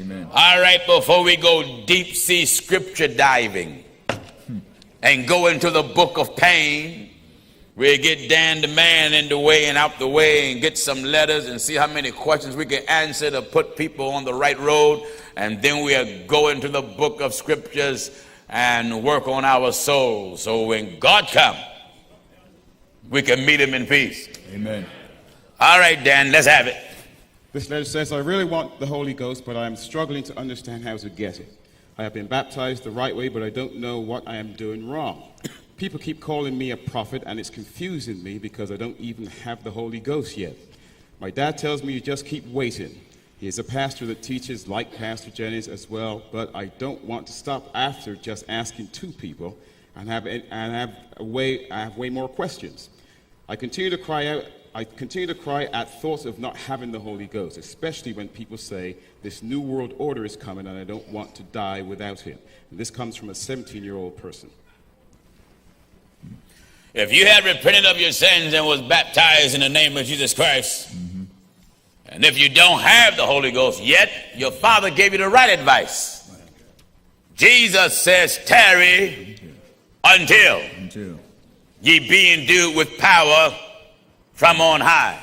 Amen. All right, before we go deep sea scripture diving and go into the book of pain, we'll get Dan the man in the way and out the way and get some letters and see how many questions we can answer to put people on the right road. And then we'll go into the book of scriptures and work on our souls. So when God comes, we can meet him in peace. Amen. All right, Dan, let's have it. This letter says, I really want the Holy Ghost, but I am struggling to understand how to get it. I have been baptized the right way, but I don't know what I am doing wrong. People keep calling me a prophet, and it's confusing me because I don't even have the Holy Ghost yet. My dad tells me you just keep waiting. He is a pastor that teaches like Pastor Jennings as well, but I don't want to stop after just asking two people and have way more questions. I continue to cry at thoughts of not having the Holy Ghost, especially when people say this new world order is coming and I don't want to die without him. And this comes from a 17-year-old person. If you had repented of your sins and was baptized in the name of Jesus Christ, and if you don't have the Holy Ghost yet, your father gave you the right advice. Jesus says, tarry until ye be endued with power from on high.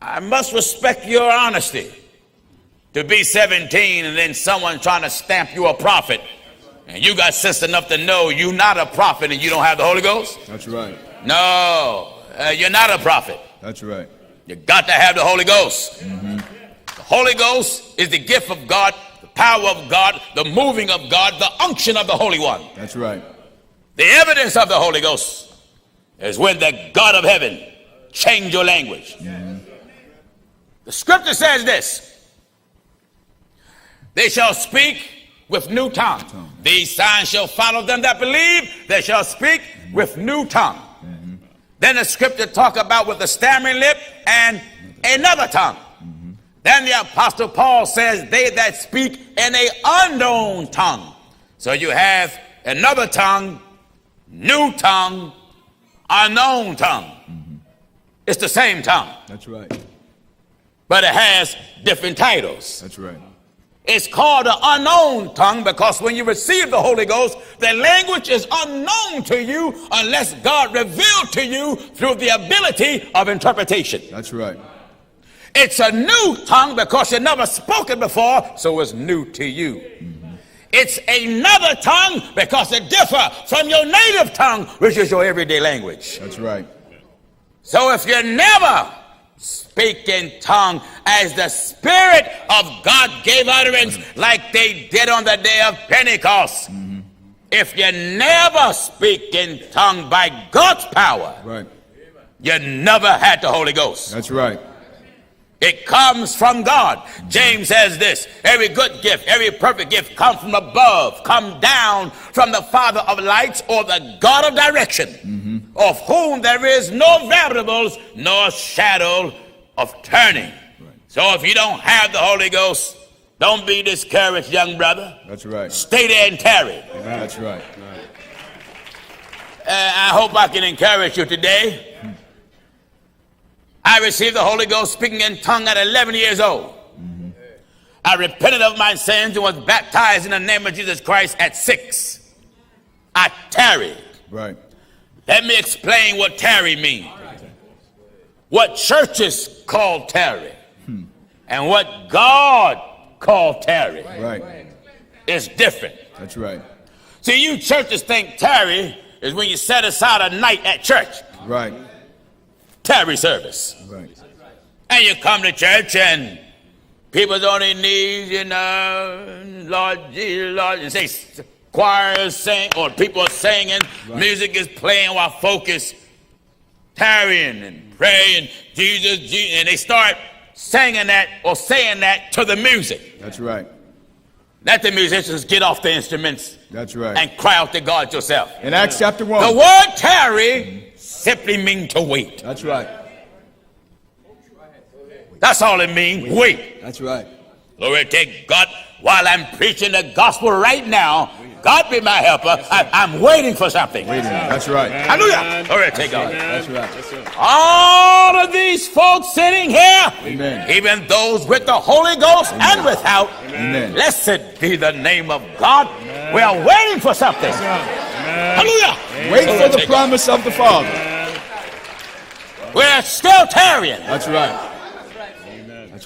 I must respect your honesty. To be 17 and then someone trying to stamp you a prophet, and you got sense enough to know you're not a prophet and you don't have the Holy Ghost? That's right. No, you're not a prophet. That's right. You got to have the Holy Ghost. The Holy Ghost is the gift of God, the power of God, the moving of God, the unction of the Holy One. That's right. The evidence of the Holy Ghost is when the God of heaven change your language. The scripture says this: they shall speak with new tongue. These signs shall follow them that believe. They shall speak with new tongue. Then the scripture talk about with a stammering lip and another tongue. Then the apostle Paul says they that speak in a unknown tongue. So you have another tongue, new tongue, unknown tongue. It's the same tongue. That's right. But it has different titles. That's right. It's called an unknown tongue because when you receive the Holy Ghost, the language is unknown to you unless God revealed to you through the ability of interpretation. That's right. It's a new tongue because you never spoken before, so it's new to you. It's another tongue because it differs from your native tongue, which is your everyday language. That's right. So if you never speak in tongue as the Spirit of God gave utterance like they did on the day of Pentecost, if you never speak in tongue by God's power, Right. you never had the Holy Ghost. That's right. It comes from God. James says this: every good gift, every perfect gift come from above, come down from the Father of lights, or the God of direction, of whom there is no variables nor shadow of turning. So if you don't have the Holy Ghost, don't be discouraged, young brother. That's right. Stay there and tarry. That's right. I hope I can encourage you today. I received the Holy Ghost speaking in tongue at 11 years old. I repented of my sins and was baptized in the name of Jesus Christ at 6. I tarried. Right. Let me explain what tarry means. What churches call tarry and what God called tarry. Right. It's different. That's right. See, you churches think tarry is when you set aside a night at church. Right. Tarry service. Right. And you come to church and people's on their knees, you know, Lord Jesus, Lord, and say choirs sing, or people are singing, music is playing while folk is tarrying and praying, Jesus, Jesus, and they start singing that or saying that to the music. That's right. Let the musicians get off the instruments. That's right. And cry out to God yourself. In Acts chapter 1. The word tarry simply means to wait. That's right. That's all it means, wait. That's right. Glory to God. While I'm preaching the gospel right now, God be my helper. I'm waiting for something. That's right. Hallelujah. Glory to God. That's right. All of these folks sitting here, Amen. even those with the Holy Ghost and without, Amen. blessed be the name of God. We are waiting for something. Hallelujah. Wait for the promise of the Father. We're still tarrying. That's right.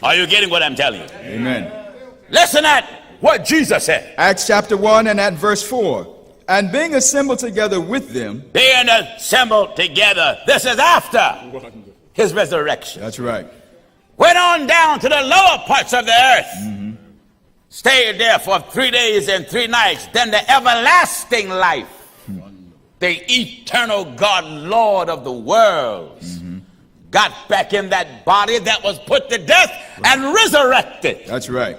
Are you getting what I'm telling you? Amen. Listen at what Jesus said. Acts chapter 1 and at verse 4. And being assembled together with them. Being assembled together. This is after his resurrection. That's right. Went on down to the lower parts of the earth. Stayed there for 3 days and 3 nights. Then the everlasting life. The eternal God, Lord of the world. Got back in that body that was put to death and resurrected. That's right.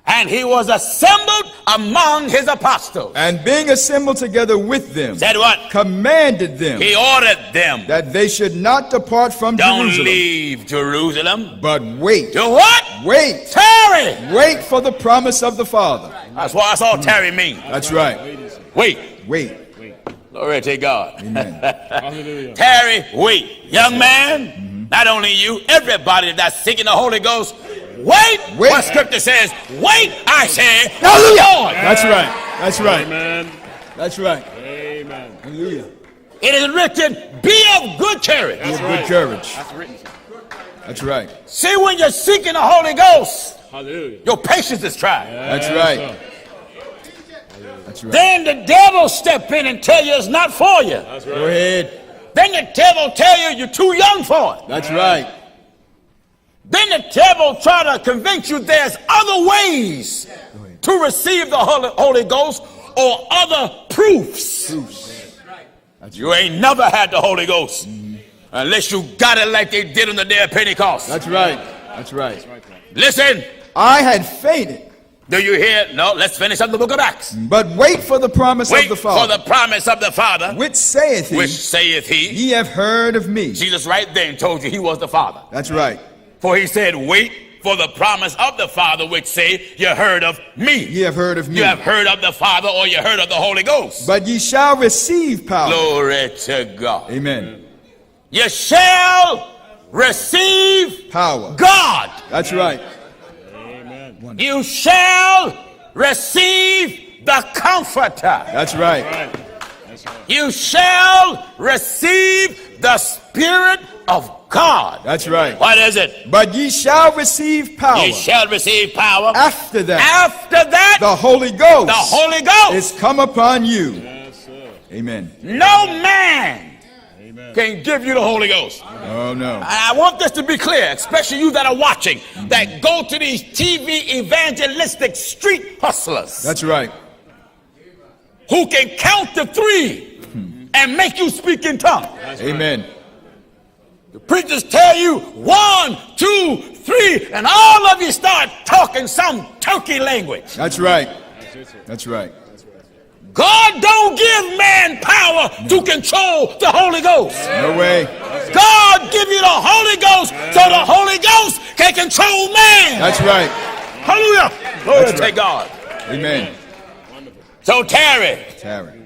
And he was assembled among his apostles. And being assembled together with them. Said what? Commanded them. He ordered them. That they should not depart from Don't Jerusalem. leave Jerusalem. But wait. Do what? Wait. Tarry. Wait for the promise of the Father. That's all tarry means. That's right. Wait. Wait. Glory to God. Amen. Tarry, wait. Young man, not only you, everybody that's seeking the Holy Ghost, wait. What scripture says, wait, I say, hallelujah. That's right. That's right. Amen. That's right. Amen. Hallelujah. It is written, be of good courage. Be of good courage. That's written. That's right. See, when you're seeking the Holy Ghost, Hallelujah. your patience is tried. That's right. That's right. Then the devil step in and tell you it's not for you. That's right. Go ahead. Then the devil tell you you're too young for it. That's right. Then the devil try to convince you there's other ways to receive the Holy Ghost or other proofs. You ain't never had the Holy Ghost unless you got it like they did on the day of Pentecost. That's right. That's right. Listen. I had fainted. Do you hear? No, let's finish up the book of Acts. But wait for the promise of the Father. Wait for the promise of the Father. Which saith he. Which saith he. Ye have heard of me. Jesus right then told you he was the Father. That's right. For he said, wait for the promise of the Father, which say, you heard of me. Ye have heard of me. You have heard of the Father, or you heard of the Holy Ghost. But ye shall receive power. Glory to God. Amen. You shall receive power. God. That's right. Amen. You shall receive the Comforter. That's right. That's right. You shall receive the Spirit of God. That's right. What is it? But ye shall receive power. Ye shall receive power. After that. After that. The Holy Ghost. The Holy Ghost is come upon you. Yes, sir. Amen. No man Amen. can give you the Holy Ghost. Oh no. I want this to be clear, especially you that are watching, that go to these TV evangelistic street hustlers. That's right. Who can count to 3 and make you speak in tongues. Amen. The preachers tell you 1, 2, 3, and all of you start talking some turkey language. That's right. That's right. God don't give man power to control the Holy Ghost. No way. God give you the Holy Ghost so the Holy Ghost can control man. That's right. Hallelujah. Glory That's to right. God. Amen. So tarry. Tarry.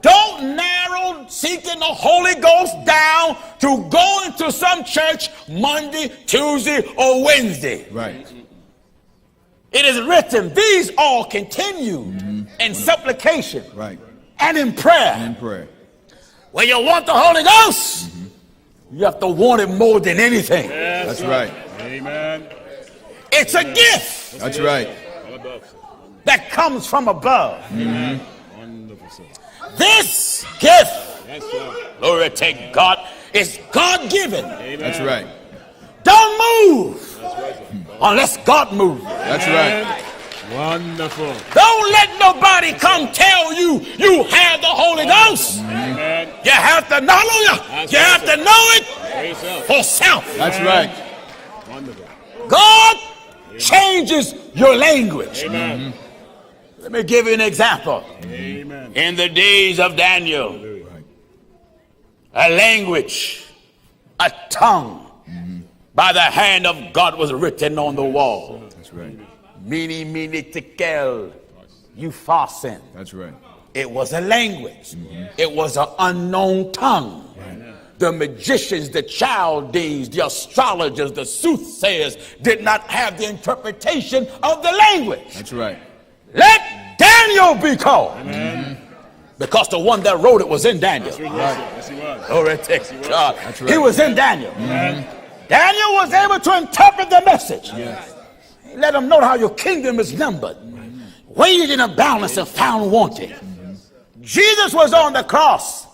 Don't narrow seeking the Holy Ghost down to going to some church Monday, Tuesday, or Wednesday. Right. It is written, these all continue in supplication Right. and in prayer. And in prayer. When you want the Holy Ghost, you have to want it more than anything. That's right. Amen. It's a gift That's right. All above, sir. that comes from above. Wonderful, sir. This gift, Yes, sir. glory to God, is God-given. Amen. That's right. Don't move unless God moves. That's right. Wonderful. Don't let nobody come tell you you have the Holy Ghost. Amen. You have to know it. You have to know it Praise yourself. for self. That's right. Wonderful. God changes your language. Amen. Let me give you an example. Amen. In the days of Daniel, a language, a tongue, by the hand of God was written on the wall. That's right. Mene, mene, tekel, you far sin. That's right. It was a language. It was an unknown tongue. The magicians, the Chaldees, the astrologers, the soothsayers did not have the interpretation of the language. That's right. Let Daniel be called. Because the one that wrote it was in Daniel. Right. Yes, he was. Glory to God. That's right. He was in Daniel. Daniel was able to interpret the message. Yes. Let them know how your kingdom is numbered. Weighed in a balance and found wanting. Jesus was on the cross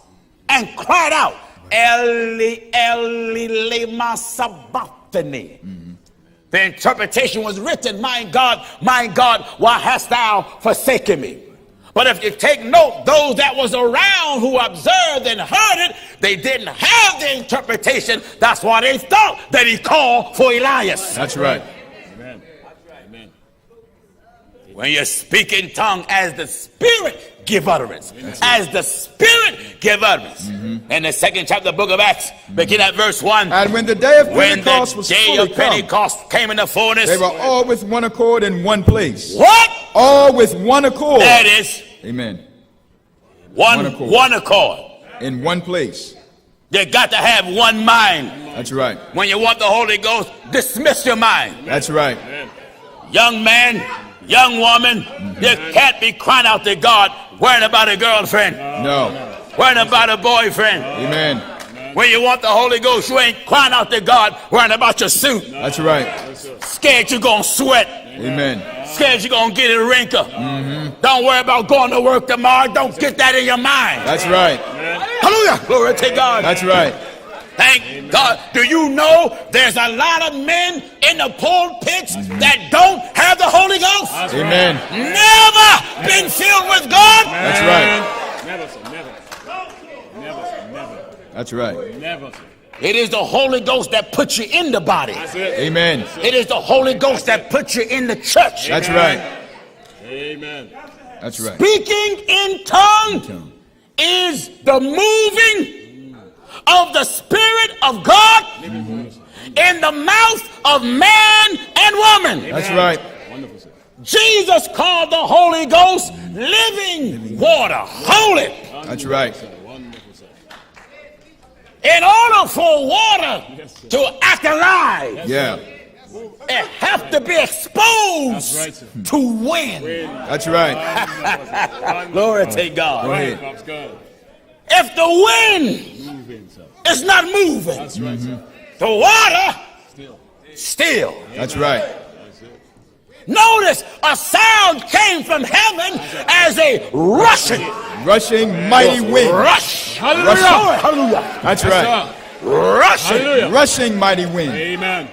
and cried out, Eli, Eli, lema sabachthani. The interpretation was written, my God, why hast thou forsaken me? But if you take note, those that was around who observed and heard it, they didn't have the interpretation. That's why they thought that he called for Elias. That's right. Amen. Amen. When you speak in tongue as the Spirit give utterance. As the Spirit give utterance. In the second chapter of the book of Acts, begin at verse 1. And when the day of Pentecost was fully come, Pentecost came into fullness, they were all with one accord in one place. What? All with one accord. That is. Amen. One accord. In one place. You got to have one mind. That's right. When you want the Holy Ghost, dismiss your mind. That's right. Young man, young woman, you can't be crying out to God worrying about a girlfriend. No. Worrying about a boyfriend. Amen. When you want the Holy Ghost, you ain't crying out to God worrying about your suit. That's right. Scared you're going to sweat. Amen. Scared you're going to get a wrinkle. Don't worry about going to work tomorrow. Don't get that in your mind. That's right. Hallelujah. Glory to God. That's right. Thank God. Do you know there's a lot of men in the pulpits that don't have the Holy Ghost? Amen. Never been filled with God. That's right. Never, sir. Never. Never, never. That's right. Never, sir. It is the Holy Ghost that puts you in the body. That's it. Amen. It is the Holy Ghost that puts you in the church. That's right. Amen. That's right. Speaking in tongue is the moving of the Spirit of God in the mouth of man and woman. That's right. Wonderful, sir. Jesus called the Holy Ghost living water, holy. That's right. Wonderful, sir. In order for water to act alive, Yeah. it has to be exposed Right, sir. to wind. That's right. Glory to God. Go ahead. Pops, God. If the wind Moving, sir. is not moving, That's right, sir. the water Still. still. That's right. That's it. Notice a sound came from heaven as a Rushing mighty wind. rush. Hallelujah. Hallelujah. That's right. Rushing. Hallelujah. Rushing mighty wind. Amen.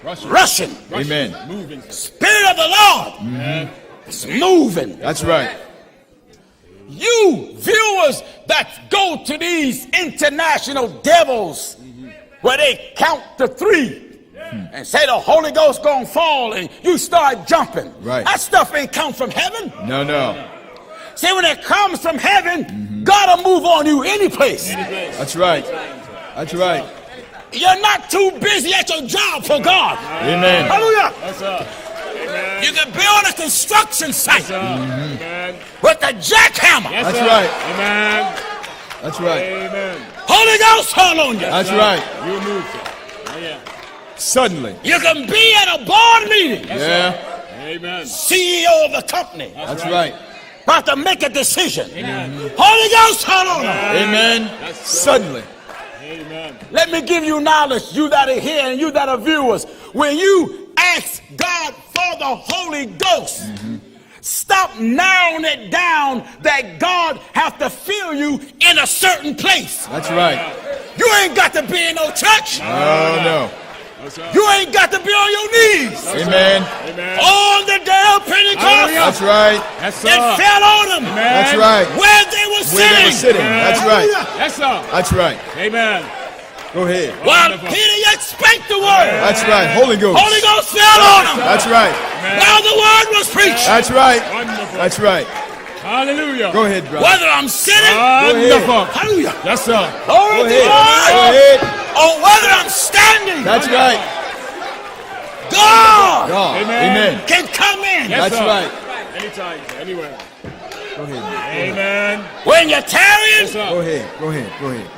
Rushing. Amen. Moving, sir. Spirit of the Lord is moving. That's right. You viewers that go to these international devils where they count to 3 and say the Holy Ghost gonna fall and you start jumping. Right. That stuff ain't come from heaven. No, no. See, when it comes from heaven, God will move on you any place. That's right. That's right. You're not too busy at your job for God. Amen. Hallelujah. Yes, sir. Amen. You can be on a construction site Amen. with a jackhammer. Yes, That's sir. right. Amen. That's right. Amen. Holy Ghost fall on you. That's right. You move, sir. Oh, yeah. Suddenly. You can be at a board meeting, Yeah. Amen. CEO of the company, That's right. about to make a decision. Holy Ghost fall on you. Amen. Suddenly. Amen. Let me give you knowledge, you that are here and you that are viewers. When you ask God for the Holy Ghost, stop narrowing it down that God have to fill you in a certain place. That's right. You ain't got to be in no church. Oh, no. Yes, sir. You ain't got to be on your knees. Amen. Amen. On the day of Pentecost, That's right. Yes, it sir. fell on them That's right. where they were Where they were sitting. sitting. That's right. Yes, sir. That's right. Amen. Go ahead. While Wonderful. Peter yet spake the word, That's right. Holy Ghost. Holy Ghost fell on them That's right. while the word was preached. That's right. Wonderful. That's right. Hallelujah. Go ahead, brother. Whether I'm sitting, Wonderful. hallelujah, Yes, sir. glory Go to ahead. God, Go ahead. or whether I'm standing, That's right. God God. Amen. Amen. can come in Yes, That's sir. right. Anytime, anywhere. Go ahead. Amen. When you're tarrying, Yes, sir. Go ahead. Go ahead. Go ahead.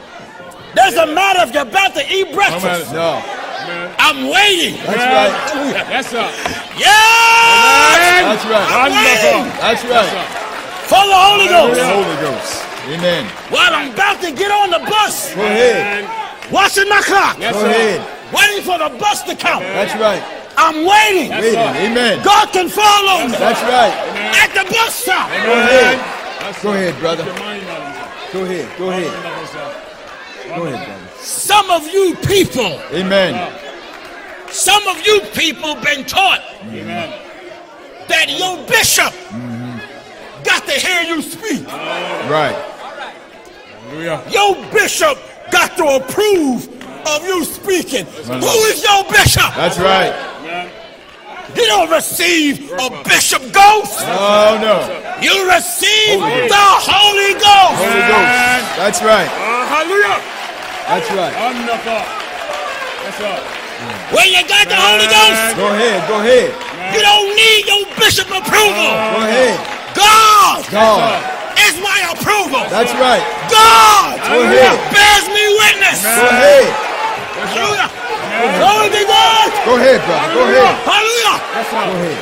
doesn't matter if you're about to eat breakfast. No. Amen. I'm waiting. That's right. Yes, sir. Yes! That's right. Wonderful. That's right. For the Holy Ghost. The Holy Ghost. Amen. While I'm about to get on the bus, Go ahead. watching my clock, Yes, Go sir. ahead. waiting for the bus to come. That's right. I'm waiting. Waiting. Amen. God can fall on me That's right. at the bus stop. Go ahead. Go ahead, brother. Your mind on him, sir. Go ahead. Go ahead. Wonderful, sir. Go ahead, brother. Some of you people, Amen. some of you people been taught Amen. that your bishop got to hear you speak. Right. Hallelujah. Your bishop got to approve of you speaking. Who is your bishop? That's right. You don't receive a bishop ghost. Oh, no. You receive Holy the Holy Ghost. Holy Ghost. That's right. Hallelujah. That's right. Wonderful. Yes, sir. When you got the Holy Ghost, Go ahead. Go ahead. you don't need your bishop approval. Go ahead. God God. is my approval. That's right. God Go ahead. bears me witness. Go ahead. Hallelujah. Glory to God. Go ahead, brother. Go ahead. Hallelujah. Yes, Go sir. ahead.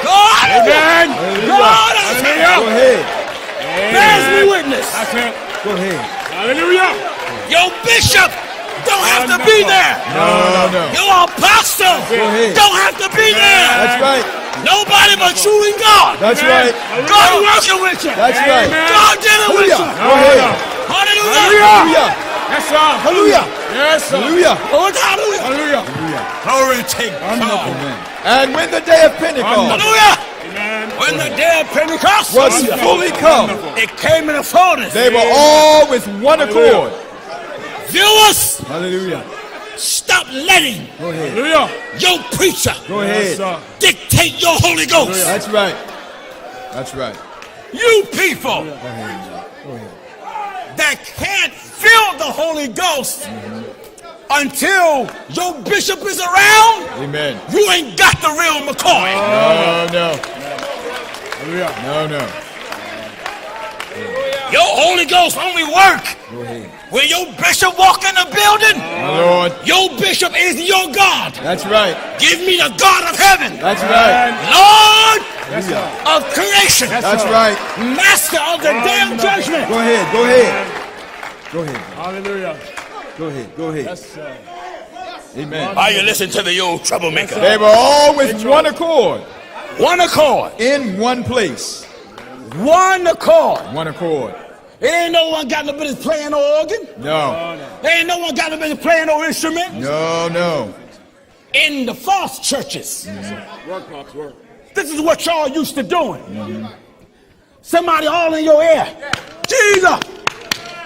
God, Amen. God Go ahead. bears me witness. That's it. Go ahead. Hallelujah. Your bishop don't have to be there. No, no. Your apostle ahead. don't have to be there. That's right. Nobody but you and God. That's right. God working with you. That's right. God dealing with you. Go ahead. Hallelujah. Hallelujah. Yes, sir. Hallelujah. Yes, sir. Hallelujah. Lord, hallelujah. Hallelujah. Glory to God. Amen. And when the day of Pentecost Hallelujah. Amen. When the day of Pentecost was fully come, it came in the fullness. they were all with one accord. Viewers, Hallelujah. stop letting Go ahead. Hallelujah. your preacher Go Yes, ahead. sir. dictate your Holy Ghost. That's right. That's right. You people Go ahead. Go ahead. that can't feel the Holy Ghost until your bishop is around, Amen. you ain't got the real McCoy. No, no. Hallelujah. No, no. Your Holy Ghost only work Go ahead. when your bishop walk in the building. My Lord. Your bishop is your God. That's right. Give me the God of heaven, That's right. Lord Yes, sir. of creation, That's right. master of the day of judgment. Go ahead. Go ahead. Go ahead. Hallelujah. Go ahead. Go ahead. Yes, sir. Amen. Are you listening to the old troublemaker? They were all with one accord One accord. in one place. One accord. One accord. It ain't no one got no business playing no organ. No. There ain't no one got no business playing no instrument. No, no. In the false churches, Work, Pops, work. this is what y'all used to doing. Somebody all in your ear. Jesus,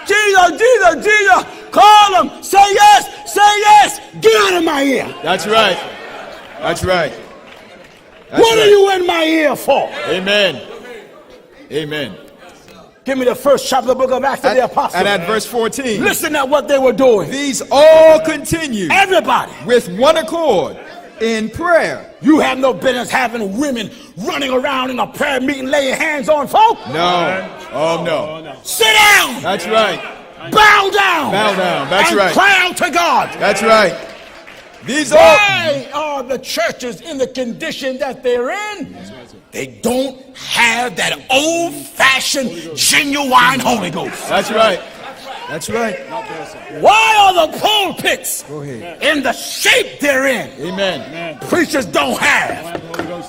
Jesus, Jesus, Jesus. Call him. Say yes. Say yes. Get out of my ear. That's right. That's right. That's What are right. you in my ear for? Amen. Amen. Give me the first chapter of the book of Acts of the Apostles. And at verse 14, Listen at what they were doing. these all continued Everybody. with one accord in prayer. You have no business having women running around in a prayer meeting laying hands on folk. No. Oh, no. Sit down. That's right. Bow down. Bow down. That's and right. cry out to God. That's right. These all. Why are the churches in the condition that they're in? They don't have that old-fashioned, genuine Holy Ghost. That's right. That's right. Why are the pulpits Go ahead. in the shape they're in? Amen. Preachers don't have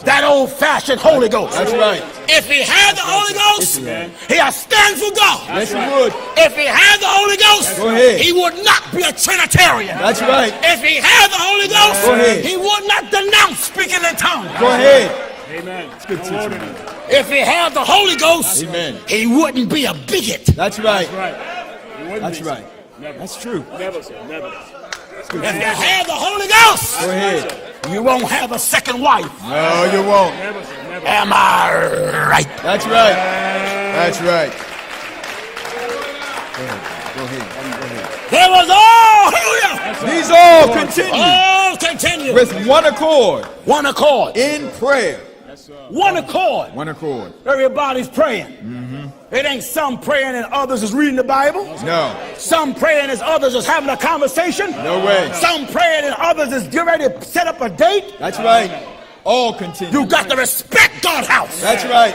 that old-fashioned Holy Ghost. That's right. If he had the Holy Ghost, he'll stand for God. Yes, you would. If he had the Holy Ghost, Go ahead. he would not be a Trinitarian. That's right. If he had the Holy Ghost, Go ahead. he would not denounce speaking in tongues. Go ahead. Amen. It's good teaching. If he had the Holy Ghost, Amen. he wouldn't be a bigot. That's right. right. You wouldn't That's be. right. Never. That's true. Never, sir. Never. If you had the Holy Ghost, Go ahead. you won't have a second wife. No, you won't. Never, sir. Never. Am I right? That's right. That's right. Go ahead. Go ahead. Go ahead. There was all, hallelujah, These all continue all continue with one accord one accord in prayer. One accord. One accord. Everybody's praying. It ain't some praying and others is reading the Bible. No. Some praying as others is having a conversation. No way. Some praying and others is getting ready to set up a date. That's right. All continue. You got to respect God's house. That's right.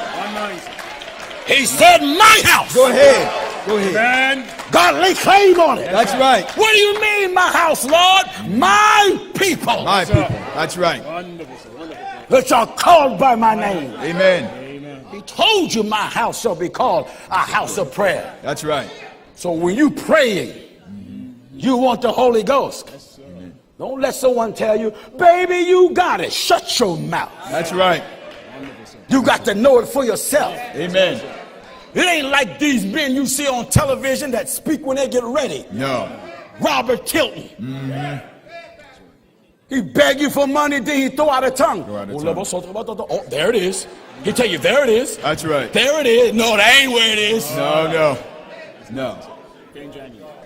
He said my house. Go ahead. Go ahead. Man, God lay claim on it. That's right. What do you mean, my house, Lord? My people. My people. That's right. Which are called by my name. Amen. He told you my house shall be called a house of prayer. That's right. So when you praying, you want the Holy Ghost. Don't let someone tell you, baby, you got it. Shut your mouth. That's right. You got to know it for yourself. Amen. It ain't like these men you see on television that speak when they get ready. No. Robert Tilton. He beg you for money, then he throw out a tongue. Oh, there it is. He tell you, there it is. That's right. There it is. No, that ain't where it is. No.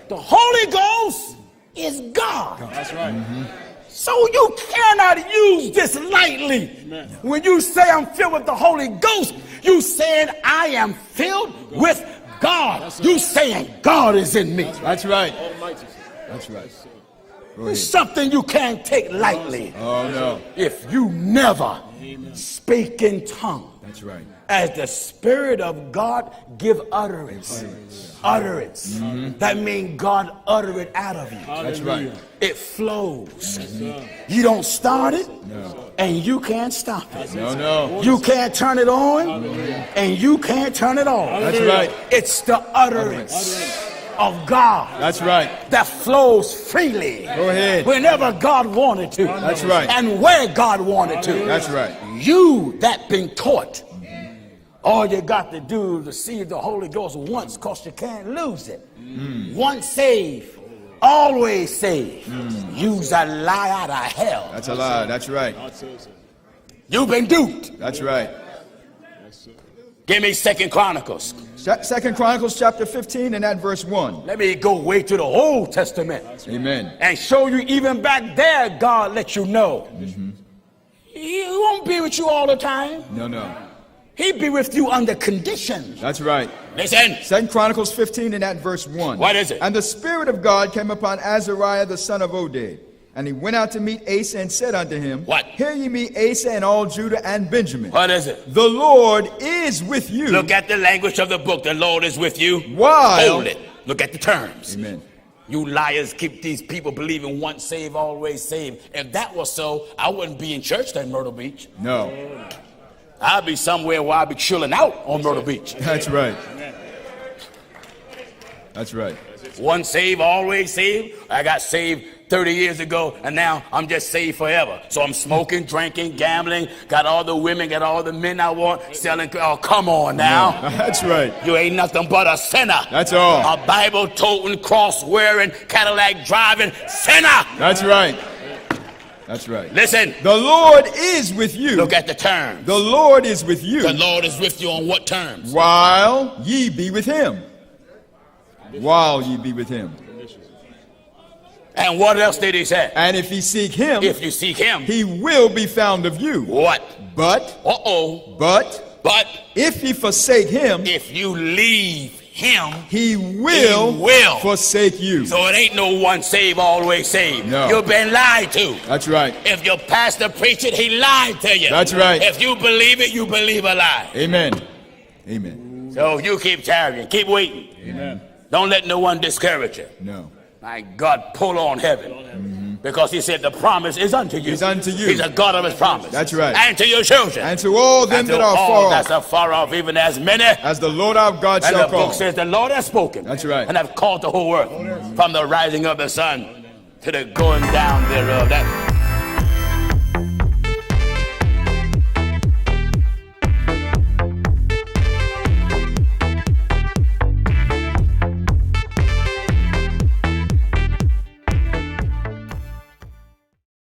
The Holy Ghost is God. That's right. So you cannot use this lightly. When you say I'm filled with the Holy Ghost, you saying I am filled with God. You saying God is in me. That's right. That's right. It's something you can't take lightly. Oh, no. If you never speak in tongue. That's right. As the Spirit of God give utterance. Utterance. That means God utter it out of you. That's right. It flows. You don't start it, and you can't stop it. No. You can't turn it on, and you can't turn it off. That's right. It's the utterance of God. That's right. That flows freely. Go ahead. Whenever God wanted to. That's right. And where God wanted to. That's right. You that been taught. All you got to do is receive the Holy Ghost once, because you can't lose it. Once saved, always saved. You's a lie out of hell. That's a lie. That's right. You've been duped. That's right. Give me 2 Chronicles. 2 Chronicles chapter 15 and at verse 1. Let me go way to the Old Testament. Amen. And show you even back there, God let you know. He won't be with you all the time. No. He be with you under conditions. That's right. Listen. 2 Chronicles 15 and at verse 1. What is it? And the Spirit of God came upon Azariah the son of Oded. And he went out to meet Asa and said unto him, What? Hear ye me, Asa and all Judah and Benjamin. What is it? The Lord is with you. Look at the language of the book. The Lord is with you. While. Hold it. Look at the terms. Amen. You liars keep these people believing once saved, always saved. If that was so, I wouldn't be in church at Myrtle Beach. No. I'd be somewhere where I'd be chilling out on Myrtle Beach. That's right. That's right. Once saved, always saved. I got saved 30 years ago, and now I'm just saved forever. So I'm smoking, drinking, gambling, got all the women, got all the men I want, selling. Oh, come on now. That's right. You ain't nothing but a sinner. That's all. A Bible-toting, cross-wearing, Cadillac driving sinner. That's right. That's right. Listen. The Lord is with you. Look at the terms. The Lord is with you. The Lord is with you on what terms? While ye be with him. While ye be with him. And what else did he say? And if ye seek him. If you seek him. He will be found of you. What? But. But. If ye forsake him. If you leave him. He will forsake you. So it ain't no one saved, always saved. No. You've been lied to. That's right. If your pastor preach it, he lied to you. That's right. If you believe it, you believe a lie. Amen. Amen. So you keep tarrying. Keep waiting. Amen. Don't let no one discourage you. No. My God, pull on heaven. Because he said the promise is unto you. It's unto you. He's a God of his promise. That's right. And to your children. And to all them that are far off. That's far off, even as many. As the Lord our God shall call. And the book says the Lord has spoken. That's right. And have called the whole earth. From the rising of the sun to the going down thereof. That